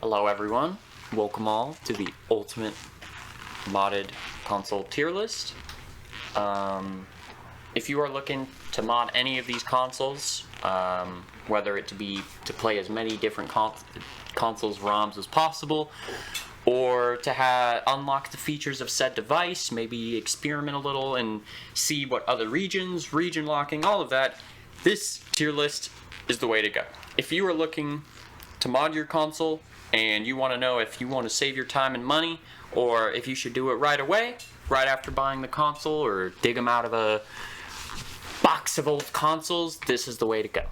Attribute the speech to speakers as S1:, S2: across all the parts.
S1: Hello everyone, welcome all to the ultimate modded console tier list. If you are looking to mod any of these consoles, whether it to play as many different consoles ROMs as possible, or to unlock the features of said device, maybe experiment a little and see what other regions, region locking, all of that, this tier list is the way to go. If you are looking to mod your console and you want to know if you want to save your time and money, or if you should do it right away, right after buying the console, or dig them out of a box of old consoles, this is the way to go.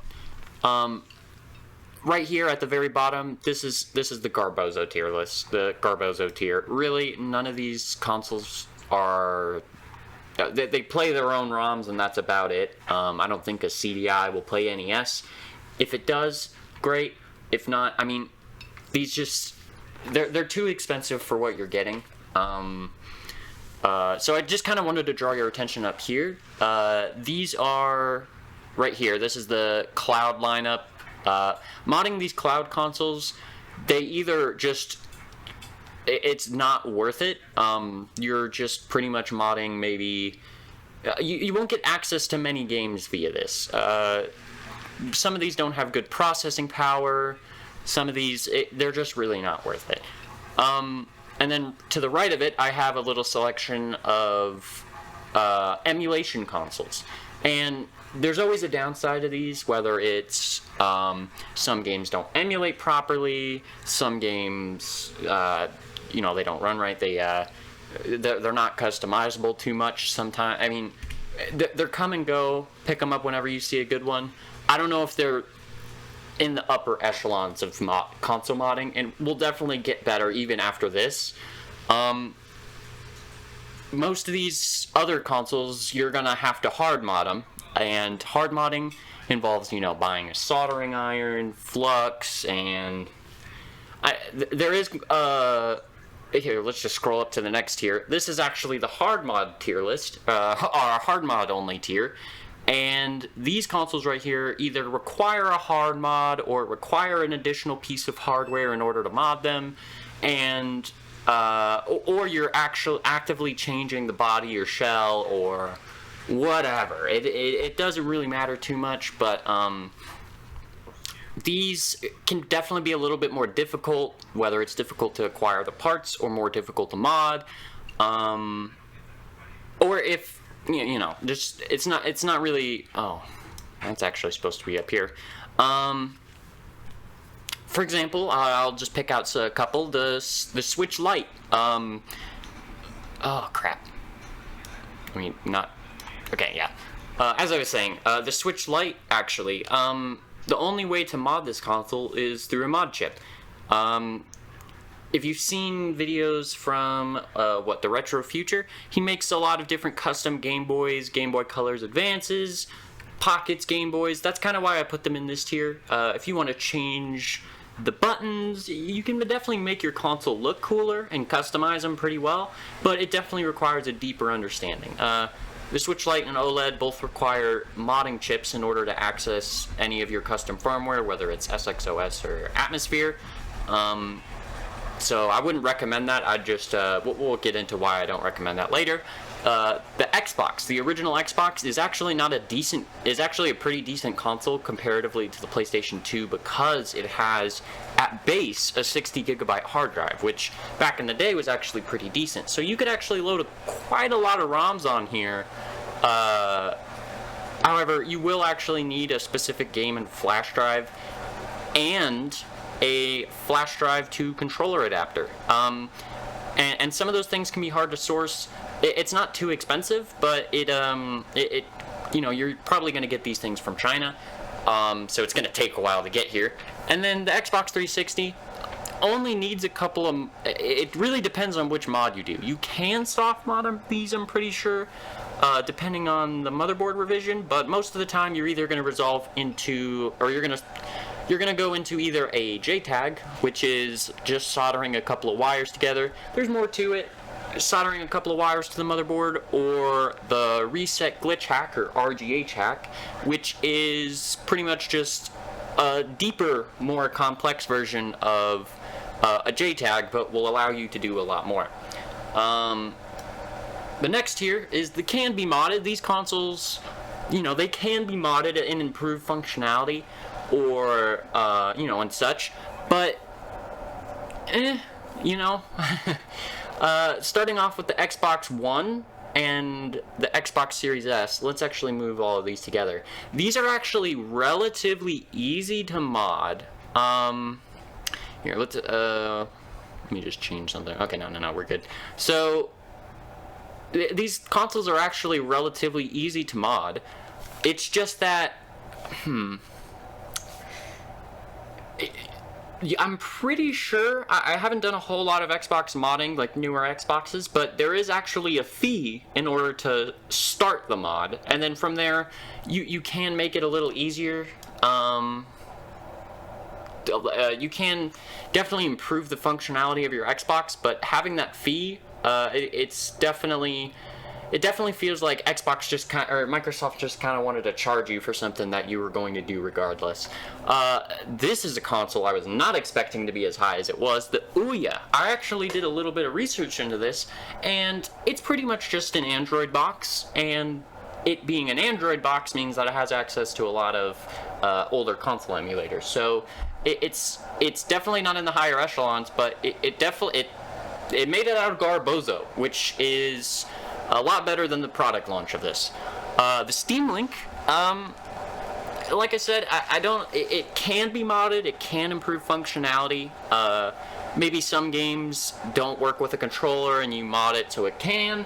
S1: Right here at the very bottom, this is the Garbozo tier list, the Garbozo tier. Really, none of these consoles are... They play their own ROMs and that's about it. I don't think a CDI will play NES. If it does, great. If not, I mean, these just... They're too expensive for what you're getting. So I just kind of wanted to draw your attention up here. These are... Right here, this is the cloud lineup. Modding these cloud consoles, they either just... It's not worth it. You're just pretty much modding maybe... You won't get access to many games via this. Some of these don't have good processing power. Some of these, they're just really not worth it. And then to the right of it, I have a little selection of emulation consoles. And there's always a downside to these, whether it's some games don't emulate properly, some games, you know, they don't run right, they're not customizable too much sometimes. I mean, they're come and go, pick them up whenever you see a good one. I don't know if they're in the upper echelons of console modding, and will definitely get better even after this. Most of these other consoles, you're gonna have to hard mod them, and hard modding involves, you know, buying a soldering iron, flux, and there is here, let's just scroll up to the next tier. This is actually the hard mod tier list, or hard mod only tier. And these consoles right here either require a hard mod or require an additional piece of hardware in order to mod them, and or you're actually actively changing the body or shell or whatever. It doesn't really matter too much, but these can definitely be a little bit more difficult, whether it's difficult to acquire the parts or more difficult to mod, or if you know, just it's not really... Oh, that's actually supposed to be up here. For example, I'll just pick out a couple. The Switch Lite. Oh crap. I mean, not... Okay, yeah. As I was saying, the Switch Lite, actually, the only way to mod this console is through a mod chip. If you've seen videos from, the Retro Future, he makes a lot of different custom Game Boys, Game Boy Colors Advances, Pockets Game Boys. That's kind of why I put them in this tier. If you want to change the buttons, you can definitely make your console look cooler and customize them pretty well, but it definitely requires a deeper understanding. The Switch Lite and OLED both require modding chips in order to access any of your custom firmware, whether it's SXOS or Atmosphere. So I wouldn't recommend that. I'd just, we'll get into why I don't recommend that later. The Xbox, the original Xbox, is actually a pretty decent console comparatively to the PlayStation 2 because it has, at base, a 60GB hard drive, which back in the day was actually pretty decent. So you could actually load quite a lot of ROMs on here. However, you will actually need a specific game and flash drive and a flash drive to controller adapter. And some of those things can be hard to source. It's not too expensive, but you know, you're probably going to get these things from China, so it's going to take a while to get here. And then the Xbox 360 only needs a couple of... It really depends on which mod you do. You can soft mod these, I'm pretty sure, depending on the motherboard revision, but most of the time you're either going to resolve into... or you're going to go into either a JTAG, which is just soldering a couple of wires together. There's more to it, soldering a couple of wires to the motherboard, or the Reset Glitch Hack, or RGH hack, which is pretty much just a deeper, more complex version of a JTAG, but will allow you to do a lot more. The next tier is the can be modded. These consoles, they can be modded and improve functionality or, and such, but, starting off with the Xbox One and the Xbox Series S, let's actually move all of these together. These are actually relatively easy to mod. Here, let me just change something. Okay, no, we're good. So, these consoles are actually relatively easy to mod. It's just that, I'm pretty sure, I haven't done a whole lot of Xbox modding, like newer Xboxes, but there is actually a fee in order to start the mod, and then from there, you can make it a little easier. You can definitely improve the functionality of your Xbox, but having that fee, it definitely feels like Xbox or Microsoft just kind of wanted to charge you for something that you were going to do regardless. This is a console I was not expecting to be as high as it was, the Ouya. I actually did a little bit of research into this, and it's pretty much just an Android box, and it being an Android box means that it has access to a lot of older console emulators. So it's definitely not in the higher echelons, but it made it out of Garbozo, which is a lot better than the product launch of this. The Steam Link, like I said, it can be modded, it can improve functionality. Maybe some games don't work with a controller and you mod it so it can.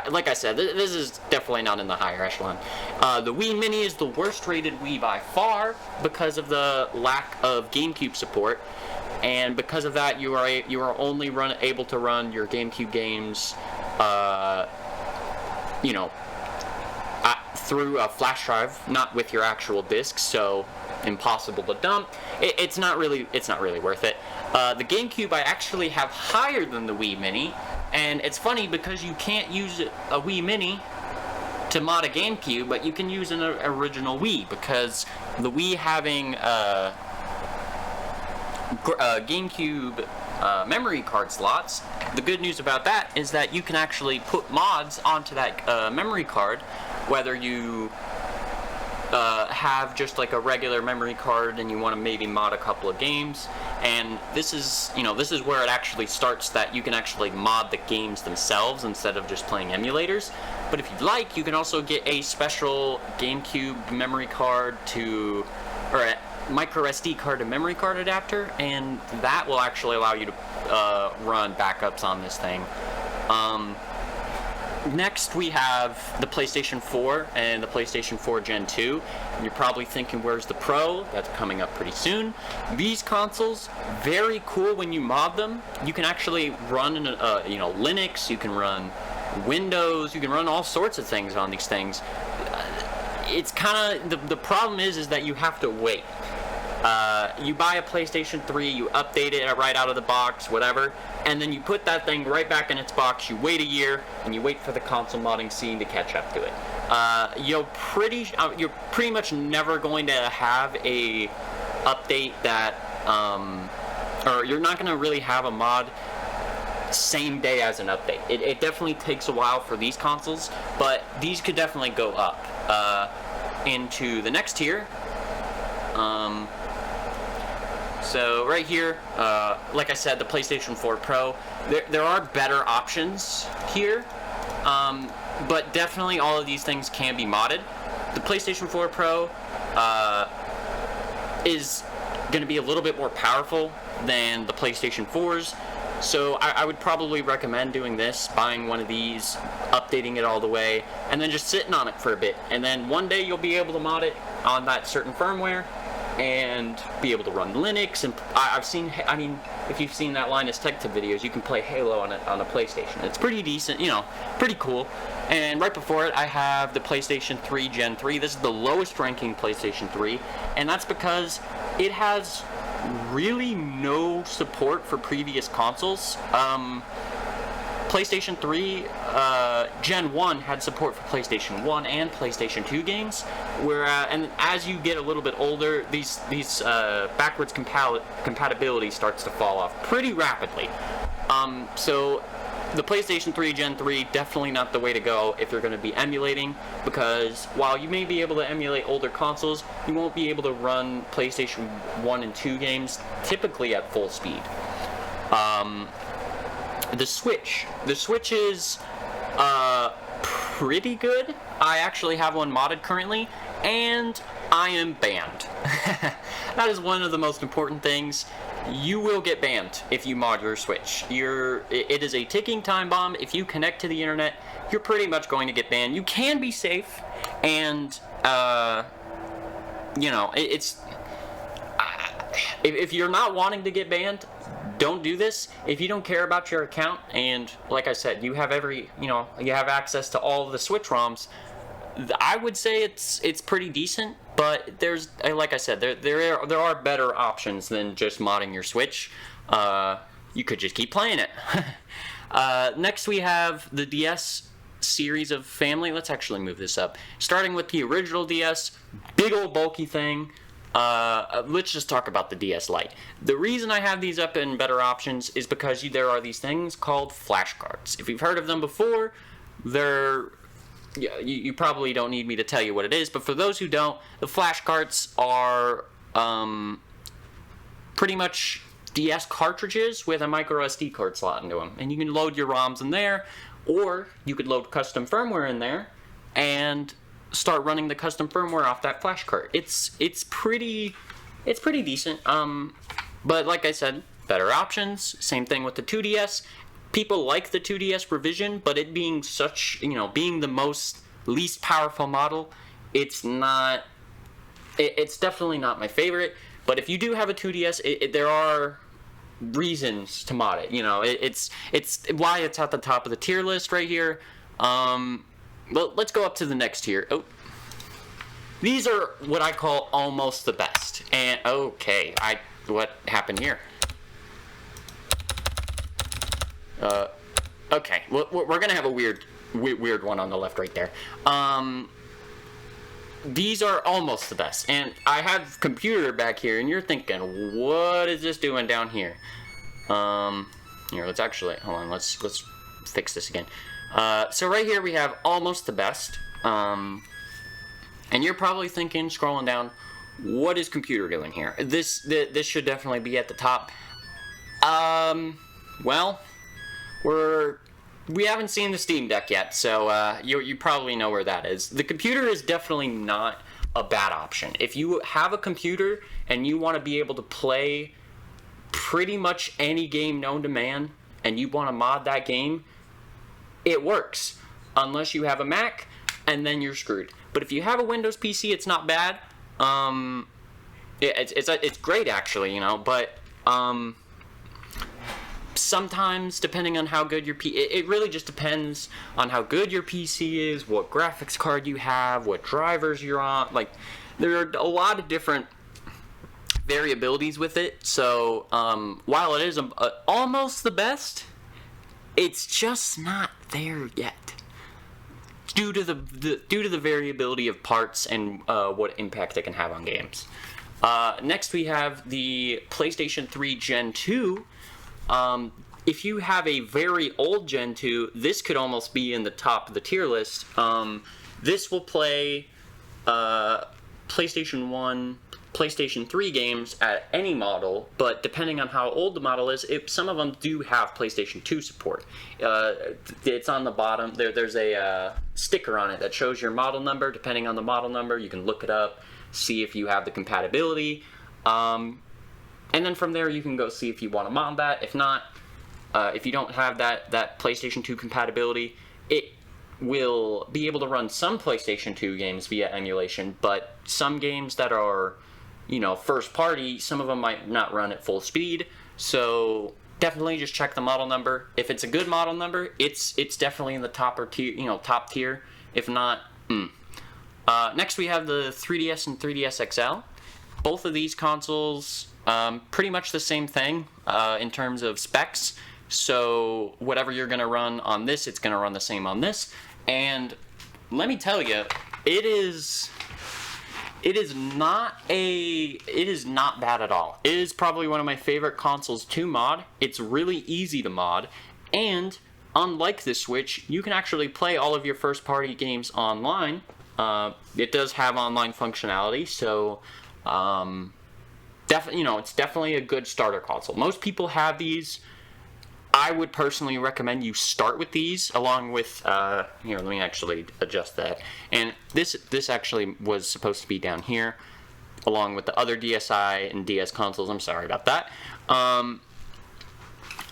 S1: Like I said, this is definitely not in the higher echelon. The Wii Mini is the worst rated Wii by far because of the lack of GameCube support, and because of that, you are only able to run your GameCube games, through a flash drive, not with your actual discs. So impossible to dump. It's not really worth it. The GameCube I actually have higher than the Wii Mini. And it's funny because you can't use a Wii Mini to mod a GameCube, but you can use an original Wii, because the Wii having GameCube memory card slots, the good news about that is that you can actually put mods onto that memory card, whether you have just like a regular memory card and you want to maybe mod a couple of games. And this is where it actually starts, that you can actually mod the games themselves instead of just playing emulators. But if you'd like, you can also get a special GameCube memory card or a micro SD card to memory card adapter, and that will actually allow you to run backups on this thing. Next, we have the PlayStation 4 and the PlayStation 4 Gen 2. And you're probably thinking, where's the Pro? That's coming up pretty soon. These consoles, very cool when you mod them. You can actually run Linux, you can run Windows, you can run all sorts of things on these things. It's kind of, the problem is that you have to wait. You buy a PlayStation 3, you update it right out of the box, whatever, and then you put that thing right back in its box, you wait a year, and you wait for the console modding scene to catch up to it. You're pretty much never going to have a update that, or you're not going to really have a mod same day as an update. It definitely takes a while for these consoles, but these could definitely go up into the next tier. So right here, like I said, the PlayStation 4 Pro, there are better options here, but definitely all of these things can be modded. The PlayStation 4 Pro is going to be a little bit more powerful than the PlayStation 4s, so I would probably recommend doing this, buying one of these, updating it all the way, and then just sitting on it for a bit, and then one day you'll be able to mod it on that certain firmware and be able to run Linux. And if you've seen that Linus Tech Tip videos, you can play Halo on a PlayStation. It's pretty decent, pretty cool. And right before it, I have the PlayStation 3 Gen 3. This is the lowest ranking PlayStation 3, and that's because it has really no support for previous consoles. PlayStation 3 Gen 1 had support for PlayStation 1 and PlayStation 2 games, where and as you get a little bit older, these backwards compatibility starts to fall off pretty rapidly. So the PlayStation 3 Gen 3 definitely not the way to go if you're going to be emulating, because while you may be able to emulate older consoles, you won't be able to run PlayStation 1 and 2 games typically at full speed. The Switch is pretty good. I actually have one modded currently, and I am banned. That is one of the most important things. You will get banned if you mod your Switch. It is a ticking time bomb. If you connect to the internet, you're pretty much going to get banned. You can be safe, and if you're not wanting to get banned, don't do this. If you don't care about your account, and like I said, you have you have access to all of the Switch ROMs, I would say it's pretty decent. But there's, like I said, there are better options than just modding your Switch. You could just keep playing it. Next we have the DS series of family. Let's actually move this up. Starting with the original DS, big old bulky thing. Let's just talk about the DS Lite. The reason I have these up in better options is because there are these things called flashcards. If you've heard of them before, you probably don't need me to tell you what it is, but for those who don't, the flashcards are pretty much DS cartridges with a micro SD card slot into them, and you can load your ROMs in there, or you could load custom firmware in there and start running the custom firmware off that flash card. It's pretty decent. But like I said, better options. Same thing with the 2DS. People like the 2DS revision, but it being being the least powerful model, it's definitely not my favorite. But if you do have a 2DS, there are reasons to mod it. It's why it's at the top of the tier list right here. Well, let's go up to the next tier. Oh, these are what I call almost the best. And okay, what happened here? Okay, we're gonna have a weird one on the left right there. These are almost the best, and I have computer back here, and you're thinking, what is this doing down here? Here, let's actually hold on. Let's fix this again. So right here we have almost the best, and you're probably thinking, scrolling down, what is computer doing here? This should definitely be at the top. Well, we haven't seen the Steam Deck yet, so you probably know where that is. The computer is definitely not a bad option. If you have a computer and you want to be able to play pretty much any game known to man, and you want to mod that game, it works. Unless you have a Mac, and then you're screwed. But if you have a Windows PC, it's not bad. It's great actually, but sometimes, depending on how good your it really just depends on how good your PC is, what graphics card you have, what drivers you're on. Like, there are a lot of different variabilities with it. So while it is almost the best, it's just not there yet, due to the variability of parts and what impact it can have on games. Next we have the PlayStation 3 Gen 2. If you have a very old Gen 2, this could almost be in the top of the tier list. This will play PlayStation 1, PlayStation 3 games at any model, but depending on how old the model is, some of them do have PlayStation 2 support. It's on the bottom. There's a sticker on it that shows your model number. Depending on the model number, you can look it up, see if you have the compatibility, and then from there you can go see if you want to mod that. If not, if you don't have that PlayStation 2 compatibility, it will be able to run some PlayStation 2 games via emulation, but some games that are first party, some of them might not run at full speed. So definitely just check the model number. If it's a good model number, it's definitely in the top tier. If not, next we have the 3DS and 3DS XL. Both of these consoles, pretty much the same thing in terms of specs. So whatever you're gonna run on this, it's gonna run the same on this. And let me tell you, it is not bad at all. It is probably one of my favorite consoles to mod. It's really easy to mod, and unlike the Switch, you can actually play all of your first-party games online. It does have online functionality, so it's definitely a good starter console. Most people have these. I would personally recommend you start with these, along with, here, let me actually adjust that. And this actually was supposed to be down here, along with the other DSi and DS consoles. I'm sorry about that. Kind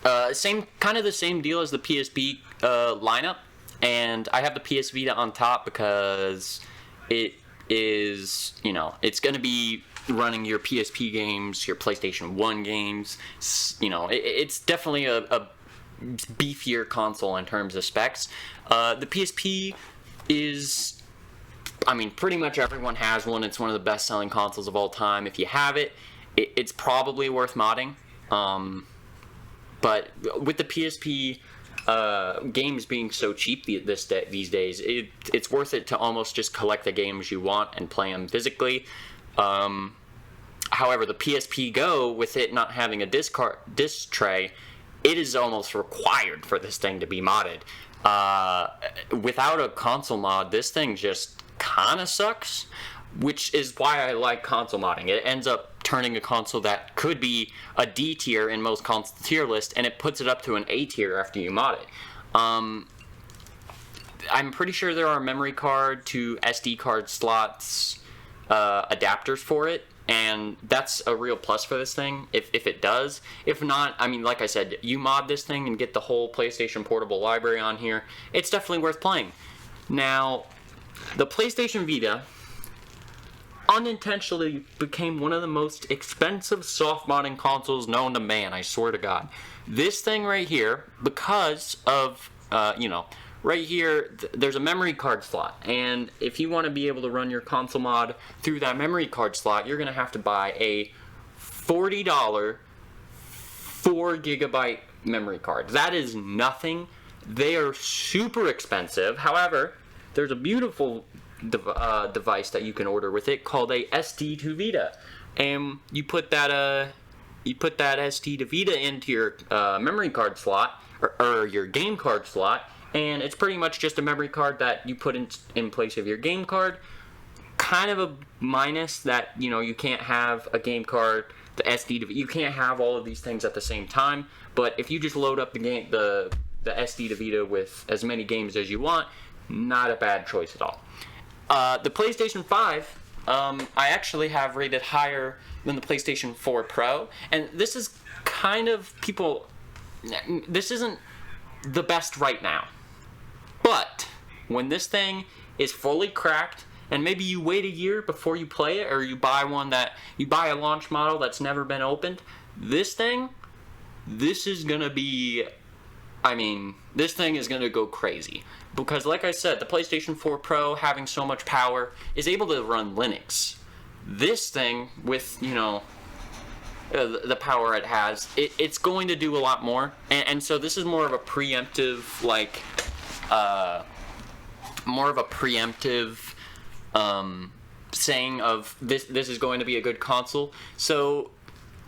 S1: of the same deal as the PSP lineup, and I have the PS Vita on top because it is, it's going to be running your PSP games, your PlayStation 1 games. It's definitely a beefier console in terms of specs. The PSP is, pretty much everyone has one. It's one of the best-selling consoles of all time. If you have it, it's probably worth modding. But with the PSP, games being so cheap these days, it's worth it to almost just collect the games you want and play them physically. However, the PSP Go, with it not having a disc tray, it is almost required for this thing to be modded. Without a console mod, this thing just kind of sucks, which is why I like console modding. It ends up turning a console that could be a D tier in most console tier lists, and it puts it up to an A tier after you mod it. I'm pretty sure there are memory card to SD card slots adapters for it, and that's a real plus for this thing, if it does. If not, like I said, you mod this thing and get the whole PlayStation Portable library on here, it's definitely worth playing. Now, the PlayStation Vita unintentionally became one of the most expensive soft modding consoles known to man, I swear to God. This thing right here, because of, right here, there's a memory card slot, and if you want to be able to run your console mod through that memory card slot, you're going to have to buy a $40 4GB memory card. That is nothing. They are super expensive. However, there's a beautiful device that you can order with it called a SD to Vita, and you put that SD to Vita into your memory card slot or your game card slot, and it's pretty much just a memory card that you put in place of your game card. Kind of a minus that you can't have a game card, the SD to, you can't have all of these things at the same time. But if you just load up the SD to Vita with as many games as you want, not a bad choice at all. The PlayStation 5, I actually have rated higher than the PlayStation 4 Pro, and this is this isn't the best right now. But when this thing is fully cracked, and maybe you wait a year before you play it, or you buy a launch model that's never been opened, this thing is gonna be, this thing is gonna go crazy. Because like I said, the PlayStation 4 Pro, having so much power, is able to run Linux. This thing, with, the power it has, it's going to do a lot more. And so this is more of a preemptive, saying of this is going to be a good console. So,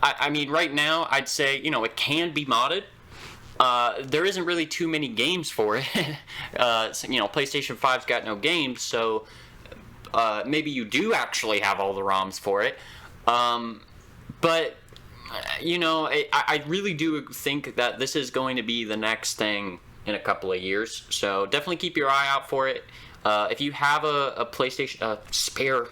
S1: right now, I'd say, it can be modded. There isn't really too many games for it. PlayStation 5's got no games, so maybe you do actually have all the ROMs for it. But, I really do think that this is going to be the next thing in a couple of years. So definitely keep your eye out for it. If you have a PlayStation, a spare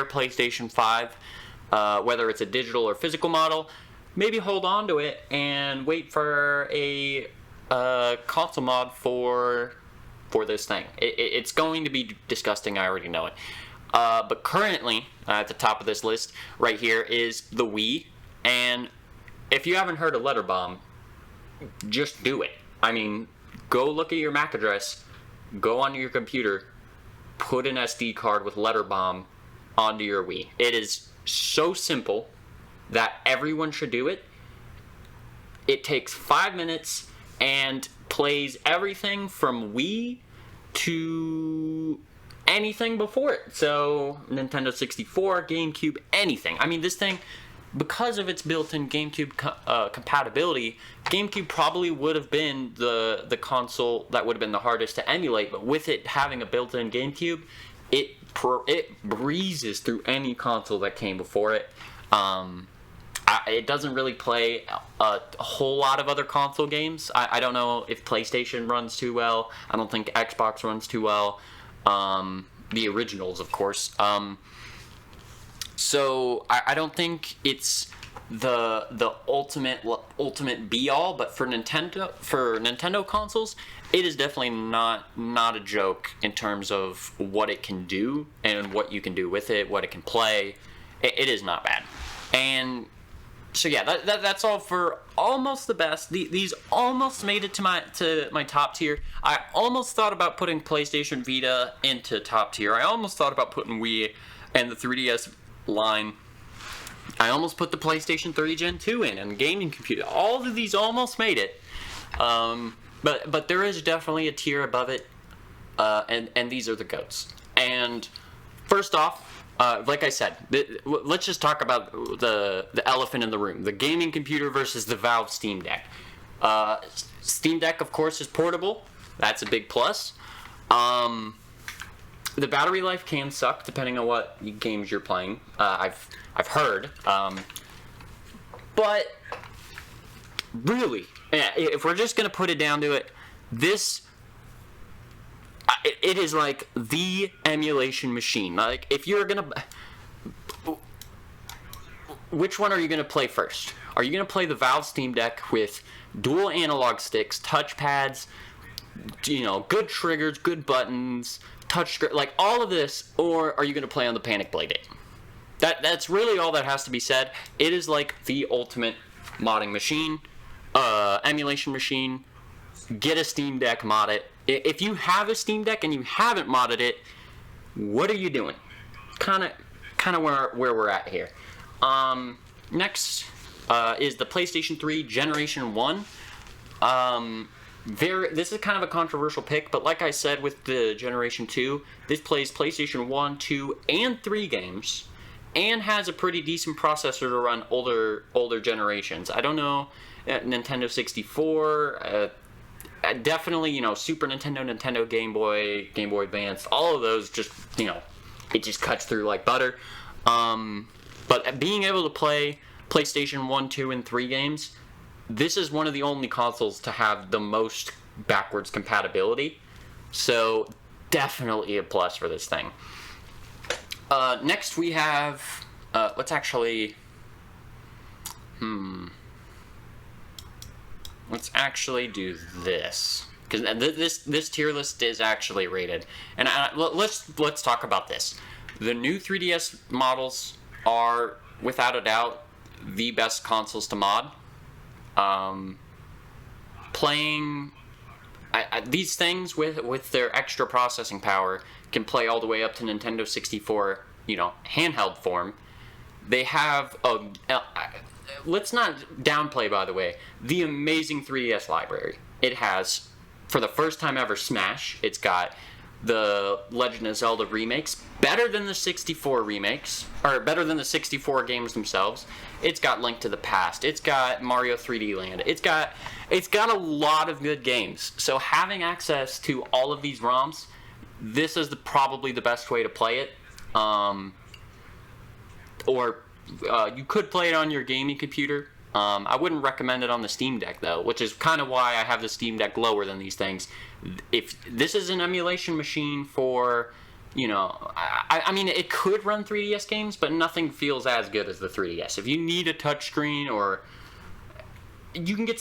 S1: PlayStation 5, whether it's a digital or physical model, maybe hold on to it and wait for a console mod for this thing. It's going to be disgusting, I already know it. But currently, at the top of this list right here is the Wii. And if you haven't heard of Letter Bomb, just do it. Go look at your MAC address, go onto your computer, put an SD card with Letter Bomb onto your Wii. It is so simple that everyone should do it. it takes 5 minutes and plays everything from Wii to anything before it. So Nintendo 64, GameCube, anything. I mean, this thing, because of its built-in GameCube compatibility, GameCube probably would have been the console that would have been the hardest to emulate, but with it having a built-in GameCube, it breezes through any console that came before it. It doesn't really play a whole lot of other console games. I don't know if PlayStation runs too well. I don't think Xbox runs too well. The originals, of course. So I don't think it's the ultimate be all, but for Nintendo consoles, it is definitely not a joke in terms of what it can do and what you can do with it, what it can play. It is not bad. And so yeah, that's all for almost the best. These almost made it to my top tier. I almost thought about putting PlayStation Vita into top tier. I almost thought about putting Wii and the 3DS line. I almost put the PlayStation 3 Gen 2 in and gaming computer. All of these almost made it. But there is definitely a tier above it, and these are the GOATs. And first off, like I said, let's just talk about the elephant in the room. The gaming computer versus the Valve Steam Deck. Steam Deck, of course, is portable. That's a big plus. The battery life can suck depending on what games you're playing. I've heard. But really, if we're just going to put it down to it, it is like the emulation machine. Like, if you're gonna, which one are you gonna play first? Are you gonna play the Valve Steam Deck with dual analog sticks, touchpads, good triggers, good buttons, like all of this, or are you gonna play on the Panic Blade 8? That's really all that has to be said. It is like the ultimate modding machine, emulation machine. Get a Steam Deck, mod it. If you have a Steam Deck and you haven't modded it, what are you doing? Kind of where we're at here. Next is the PlayStation 3 Generation 1. This is kind of a controversial pick, but like I said with the Generation 2, this plays PlayStation 1, 2, and 3 games, and has a pretty decent processor to run older generations. I don't know, Nintendo 64, definitely, Super Nintendo, Nintendo Game Boy, Game Boy Advance, all of those just, it just cuts through like butter. But being able to play PlayStation 1, 2, and 3 games, this is one of the only consoles to have the most backwards compatibility. So definitely a plus for this thing. Next we have, let's actually do this, because this tier list is actually rated. And let's talk about this. The new 3DS models are, without a doubt, the best consoles to mod. Playing these things with their extra processing power can play all the way up to Nintendo 64, handheld form. They have let's not downplay, by the way, the amazing 3DS library. It has, for the first time ever, Smash. It's got the Legend of Zelda remakes, better than the 64 remakes, or better than the 64 games themselves. It's got Link to the Past. It's got Mario 3D Land. It's got a lot of good games. So having access to all of these ROMs, this is probably the best way to play it. You could play it on your gaming computer. I wouldn't recommend it on the Steam Deck, though, which is kind of why I have the Steam Deck lower than these things. If this is an emulation machine for, I mean, it could run 3DS games, but nothing feels as good as the 3DS. If you need a touchscreen, or you can get,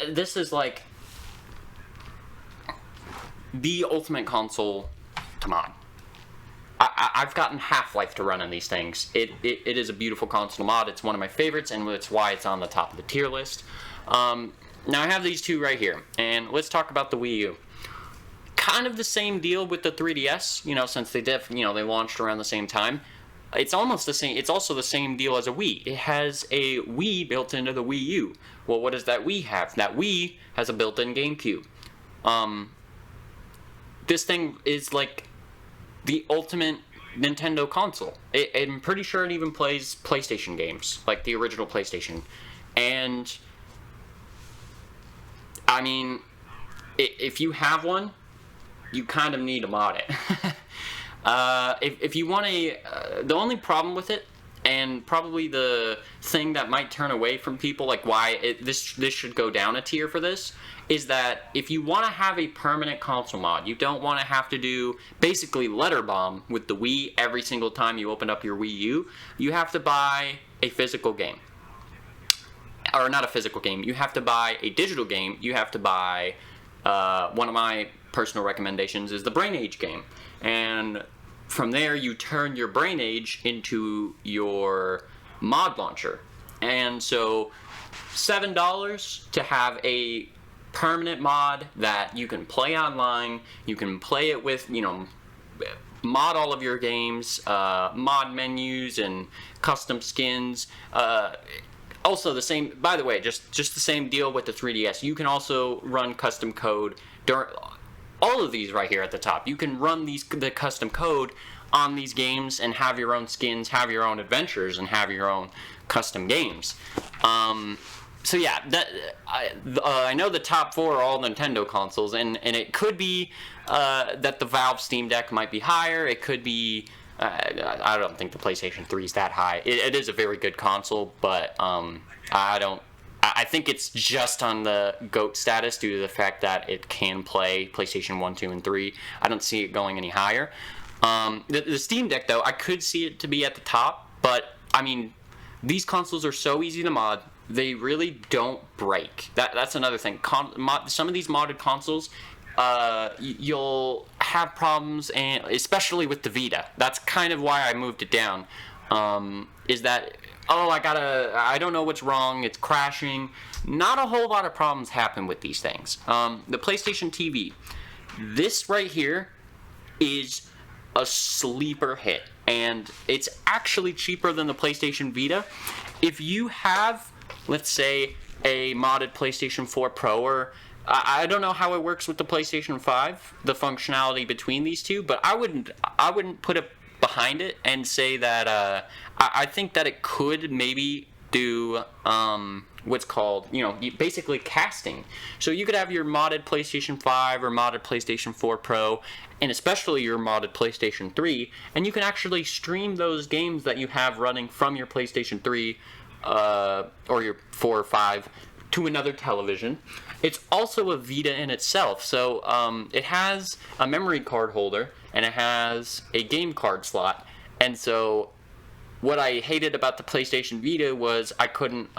S1: this is like the ultimate console to mod. I've gotten Half-Life to run on these things. It is a beautiful console mod. It's one of my favorites, and it's why it's on the top of the tier list. Now I have these two right here, and let's talk about the Wii U. Kind of the same deal with the 3DS, since they launched around the same time. it's almost the same. It's also the same deal as a Wii. It has a Wii built into the Wii U. Well, what does that Wii have? That Wii has a built-in GameCube. This thing is like the ultimate Nintendo console. I'm pretty sure it even plays PlayStation games, like the original PlayStation. And I mean, if you have one, you kind of need to mod it. If you want the only problem with it, and probably the thing that might turn away from people, like why this should go down a tier for this, is that if you want to have a permanent console mod, you don't want to have to do basically letter bomb with the Wii every single time you open up your Wii U. You have to buy a physical game. Or not a physical game, you have to buy a digital game. You have to buy, one of my personal recommendations is the Brain Age game. And from there, you turn your Brain Age into your mod launcher. And so, $7 to have a permanent mod that you can play online, you can play it with, mod all of your games, mod menus and custom skins. Also the same, by the way, just the same deal with the 3DS. You can also run custom code during all of these right here at the top. You can run the custom code on these games and have your own skins, have your own adventures, and have your own custom games. So yeah, I know the top 4 are all Nintendo consoles, and it could be that the Valve Steam Deck might be higher. It could be, I don't think the PlayStation 3 is that high. It is a very good console, but I think it's just on the GOAT status due to the fact that it can play PlayStation 1, 2, and 3. I don't see it going any higher. The Steam Deck, though, I could see it to be at the top, but, I mean, these consoles are so easy to mod, they really don't break. That's another thing. Some of these modded consoles, you'll have problems, and especially with the Vita. That's kind of why I moved it down, is that, I don't know what's wrong, it's crashing. Not a whole lot of problems happen with these things. The PlayStation TV, this right here is a sleeper hit, and it's actually cheaper than the PlayStation Vita. If you have, let's say, a modded PlayStation 4 Pro, or I don't know how it works with the PlayStation 5, the functionality between these two, but I wouldn't put it behind it and say that I think that it could maybe do what's called, basically casting. So you could have your modded PlayStation 5 or modded PlayStation 4 Pro, and especially your modded PlayStation 3, and you can actually stream those games that you have running from your PlayStation 3 or your 4 or 5 to another television. It's also a Vita in itself, so it has a memory card holder and it has a game card slot. And so what I hated about the PlayStation Vita was I couldn't,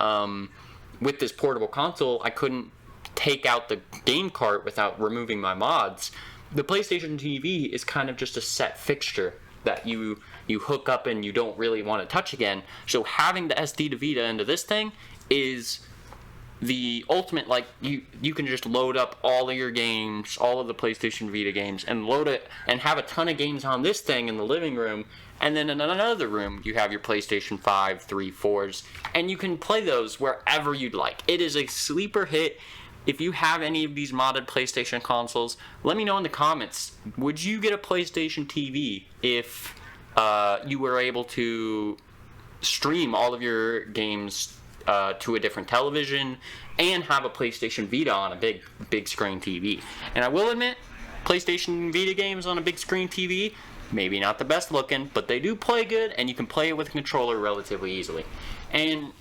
S1: with this portable console, I couldn't take out the game cart without removing my mods. The PlayStation TV is kind of just a set fixture that you hook up and you don't really want to touch again. So having the SD to Vita into this thing is the ultimate, like, you can just load up all of your games, all of the PlayStation Vita games, and load it and have a ton of games on this thing in the living room, and then in another room you have your PlayStation 5, 3, 4s, and you can play those wherever you'd like. It is a sleeper hit. If you have any of these modded PlayStation consoles, let me know in the comments. Would you get a PlayStation TV if you were able to stream all of your games to a different television and have a PlayStation Vita on a big screen TV? And I will admit, PlayStation Vita games on a big screen TV, maybe not the best looking, but they do play good, and you can play it with a controller relatively easily. And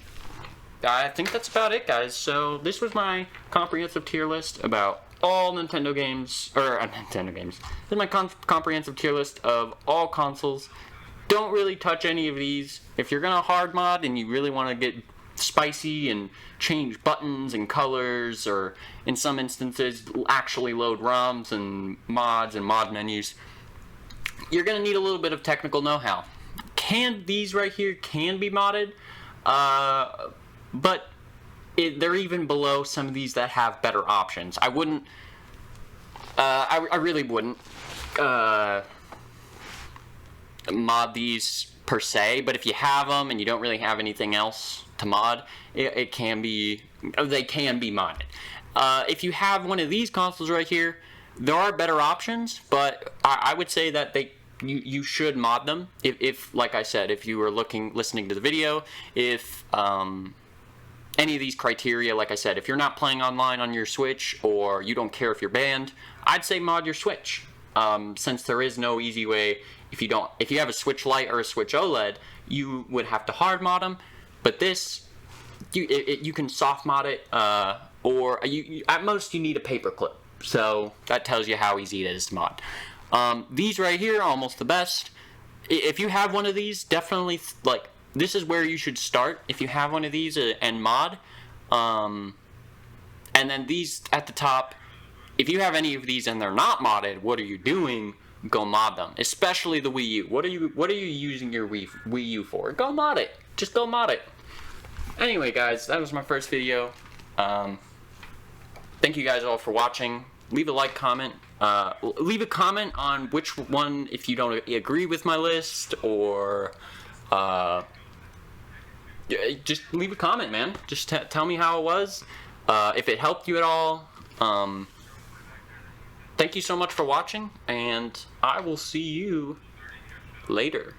S1: I think that's about it, guys. So this was my comprehensive tier list about all Nintendo games, This is my comprehensive tier list of all consoles. Don't really touch any of these. If you're gonna hard mod and you really want to get spicy and change buttons and colors, or in some instances actually load ROMs and mods and mod menus, you're gonna need a little bit of technical know-how. These right here can be modded, but they're even below some of these that have better options. I wouldn't, I really wouldn't mod these per se, but if you have them and you don't really have anything else to mod, they can be modded. If you have one of these consoles right here, there are better options, but I would say that you should mod them. If like I said, if you were listening to the video, if any of these criteria, like I said, if you're not playing online on your Switch or you don't care if you're banned, I'd say mod your Switch. Since there is no easy way, if you have a Switch Lite or a Switch OLED, you would have to hard mod them. But this, you can soft mod it, or at most you need a paperclip. So that tells you how easy it is to mod. These right here are almost the best. If you have one of these, definitely this is where you should start. If you have one of these and mod, and then these at the top. If you have any of these and they're not modded, what are you doing? Go mod them. Especially the Wii U. What are you using your Wii U for? Go mod it. Just go mod it. Anyway, guys, that was my first video. Thank you guys all for watching. Leave a like, comment. Leave a comment on which one, if you don't agree with my list, or just leave a comment, man. Just tell me how it was. If it helped you at all. Thank you so much for watching, and I will see you later.